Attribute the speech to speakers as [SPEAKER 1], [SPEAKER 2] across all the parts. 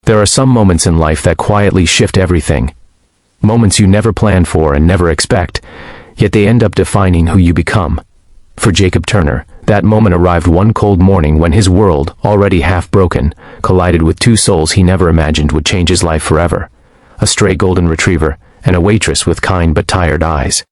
[SPEAKER 1] There are some moments in life that quietly shift everything. Moments you never plan for and never expect, yet they end up defining who you become. For Jacob Turner, that moment arrived one cold morning when his world, already half broken, collided with two souls he never imagined would change his life forever. A stray golden retriever, and a waitress with kind but tired eyes.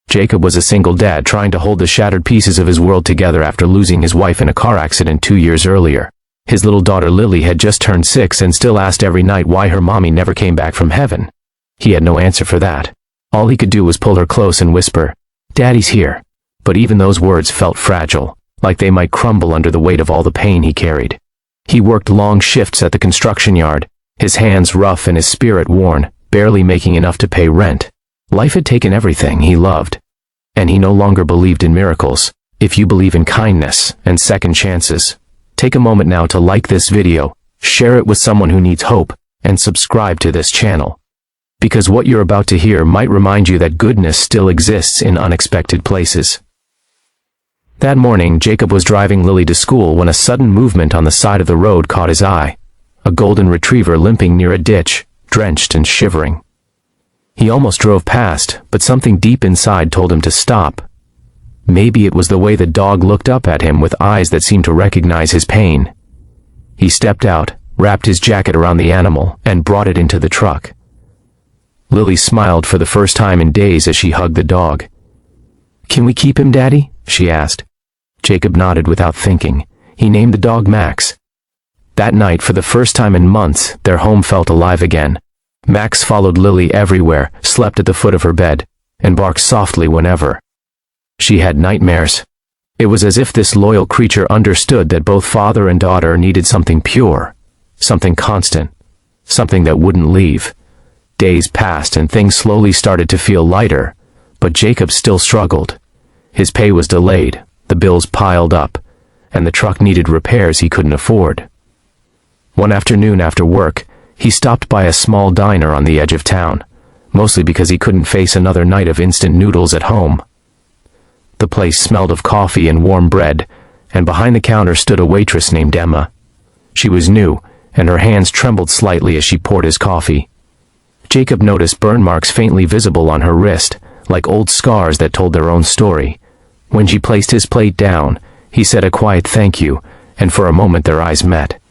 [SPEAKER 1] Jacob was a single dad trying to hold the shattered pieces of his world together after losing his wife in a car accident 2 years earlier. His little daughter Lily had just turned 6 and still asked every night why her mommy never came back from heaven. He had no answer for that. All he could do was pull her close and whisper, "Daddy's here." But even those words felt fragile, like they might crumble under the weight of all the pain he carried. He worked long shifts at the construction yard, his hands rough and his spirit worn, barely making enough to pay rent. Life had taken everything he loved, and he no longer believed in miracles. If you believe in kindness and second chances, take a moment now to like this video, share it with someone who needs hope, and subscribe to this channel. Because what you're about to hear might remind you that goodness still exists in unexpected places. That morning, Jacob was driving Lily to school when a sudden movement on the side of the road caught his eye. A golden retriever limping near a ditch, drenched and shivering. He almost drove past, but something deep inside told him to stop. Maybe it was the way the dog looked up at him with eyes that seemed to recognize his pain. He stepped out, wrapped his jacket around the animal, and brought it into the truck. Lily smiled for the first time in days as she hugged the dog. "Can we keep him, Daddy?" she asked. Jacob nodded without thinking. He named the dog Max. That night, for the first time in months, their home felt alive again. Max followed Lily everywhere, slept at the foot of her bed, and barked softly whenever she had nightmares. It was as if this loyal creature understood that both father and daughter needed something pure, something constant, something that wouldn't leave. Days passed and things slowly started to feel lighter, but Jacob still struggled. His pay was delayed, the bills piled up, and the truck needed repairs he couldn't afford. One afternoon after work, he stopped by a small diner on the edge of town, mostly because he couldn't face another night of instant noodles at home. The place smelled of coffee and warm bread, and behind the counter stood a waitress named Emma. She was new, and her hands trembled slightly as she poured his coffee. Jacob noticed burn marks faintly visible on her wrist, like old scars that told their own story. When she placed his plate down, he said a quiet thank you, and for a moment their eyes met.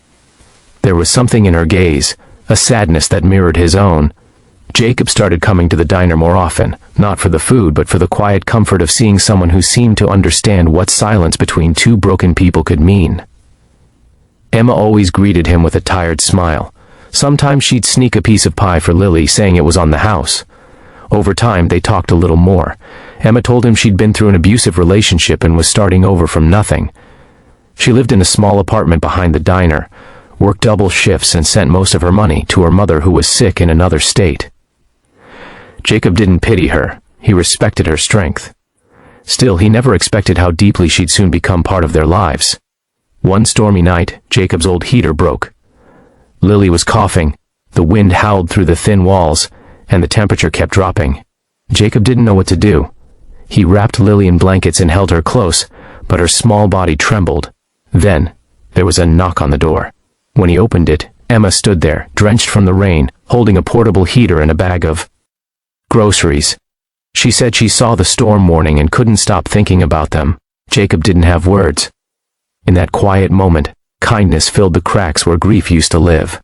[SPEAKER 1] There was something in her gaze, a sadness that mirrored his own. Jacob started coming to the diner more often, not for the food but for the quiet comfort of seeing someone who seemed to understand what silence between two broken people could mean. Emma always greeted him with a tired smile. Sometimes she'd sneak a piece of pie for Lily, saying it was on the house. Over time, they talked a little more. Emma told him she'd been through an abusive relationship and was starting over from nothing. She lived in a small apartment behind the diner, worked double shifts and sent most of her money to her mother who was sick in another state. Jacob didn't pity her. He respected her strength. Still, he never expected how deeply she'd soon become part of their lives. One stormy night, Jacob's old heater broke. Lily was coughing, the wind howled through the thin walls, and the temperature kept dropping. Jacob didn't know what to do. He wrapped Lily in blankets and held her close, but her small body trembled. Then, there was a knock on the door. When he opened it, Emma stood there, drenched from the rain, holding a portable heater and a bag of groceries. She said she saw the storm warning and couldn't stop thinking about them. Jacob didn't have words. In that quiet moment, kindness filled the cracks where grief used to live.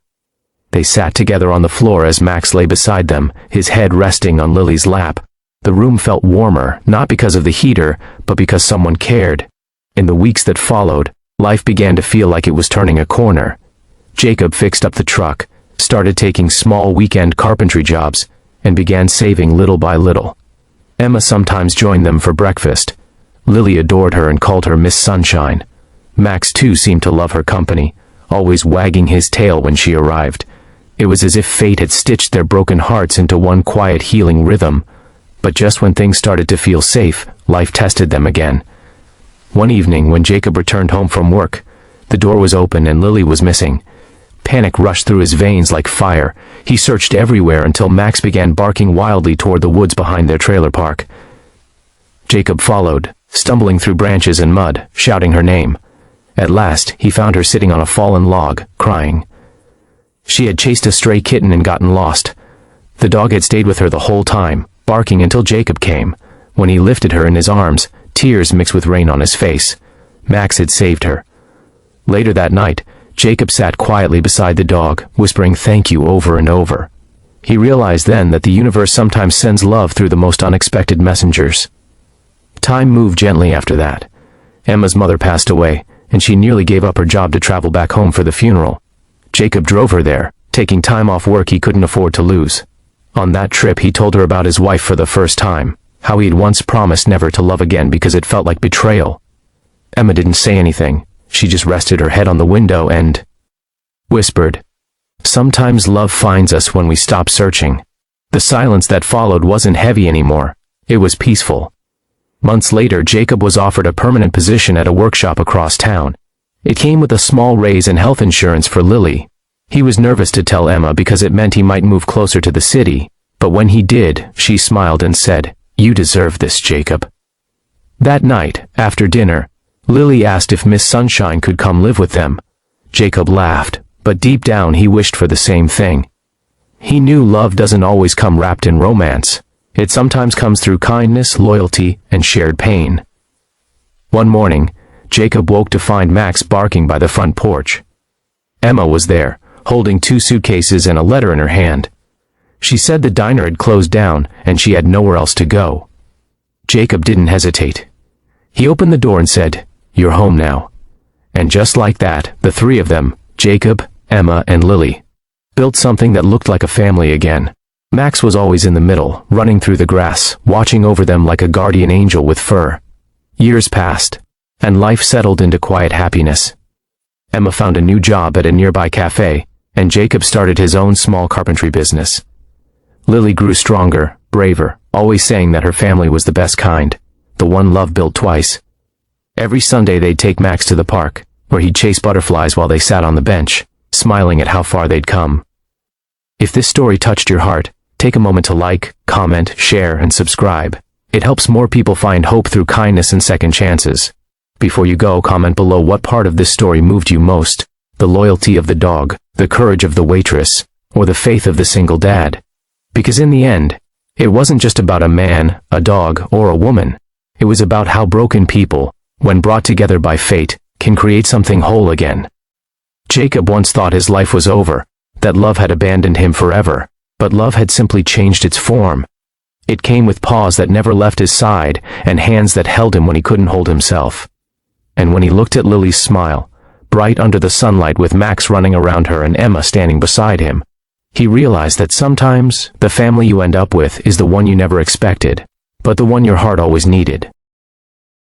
[SPEAKER 1] They sat together on the floor as Max lay beside them, his head resting on Lily's lap. The room felt warmer, not because of the heater, but because someone cared. In the weeks that followed, life began to feel like it was turning a corner. Jacob fixed up the truck, started taking small weekend carpentry jobs, and began saving little by little. Emma sometimes joined them for breakfast. Lily adored her and called her Miss Sunshine. Max too seemed to love her company, always wagging his tail when she arrived. It was as if fate had stitched their broken hearts into one quiet healing rhythm. But just when things started to feel safe, life tested them again. One evening, when Jacob returned home from work, the door was open and Lily was missing. Panic rushed through his veins like fire. He searched everywhere until Max began barking wildly toward the woods behind their trailer park. Jacob followed, stumbling through branches and mud, shouting her name. At last, he found her sitting on a fallen log, crying. She had chased a stray kitten and gotten lost. The dog had stayed with her the whole time, barking until Jacob came. When he lifted her in his arms, tears mixed with rain on his face. Max had saved her. Later that night, Jacob sat quietly beside the dog, whispering thank you over and over. He realized then that the universe sometimes sends love through the most unexpected messengers. Time moved gently after that. Emma's mother passed away, and she nearly gave up her job to travel back home for the funeral. Jacob drove her there, taking time off work he couldn't afford to lose. On that trip he told her about his wife for the first time, how he had once promised never to love again because it felt like betrayal. Emma didn't say anything. She just rested her head on the window and whispered, "Sometimes love finds us when we stop searching." The silence that followed wasn't heavy anymore. It was peaceful. Months later, Jacob was offered a permanent position at a workshop across town. It came with a small raise and health insurance for Lily. He was nervous to tell Emma because it meant he might move closer to the city, but when he did, she smiled and said, "You deserve this, Jacob." That night, after dinner, Lily asked if Miss Sunshine could come live with them. Jacob laughed, but deep down he wished for the same thing. He knew love doesn't always come wrapped in romance. It sometimes comes through kindness, loyalty, and shared pain. One morning, Jacob woke to find Max barking by the front porch. Emma was there, holding 2 suitcases and a letter in her hand. She said the diner had closed down, and she had nowhere else to go. Jacob didn't hesitate. He opened the door and said, "You're home now." And just like that, the 3 of them, Jacob, Emma, and Lily, built something that looked like a family again. Max was always in the middle, running through the grass, watching over them like a guardian angel with fur. Years passed, and life settled into quiet happiness. Emma found a new job at a nearby cafe, and Jacob started his own small carpentry business. Lily grew stronger, braver, always saying that her family was the best kind, the one love built twice. Every Sunday they'd take Max to the park, where he'd chase butterflies while they sat on the bench, smiling at how far they'd come. If this story touched your heart, take a moment to like, comment, share, and subscribe. It helps more people find hope through kindness and second chances. Before you go, comment below what part of this story moved you most: the loyalty of the dog, the courage of the waitress, or the faith of the single dad. Because in the end, it wasn't just about a man, a dog, or a woman. It was about how broken people, when brought together by fate, can create something whole again. Jacob once thought his life was over, that love had abandoned him forever, but love had simply changed its form. It came with paws that never left his side, and hands that held him when he couldn't hold himself. And when he looked at Lily's smile, bright under the sunlight with Max running around her and Emma standing beside him, he realized that sometimes the family you end up with is the one you never expected, but the one your heart always needed.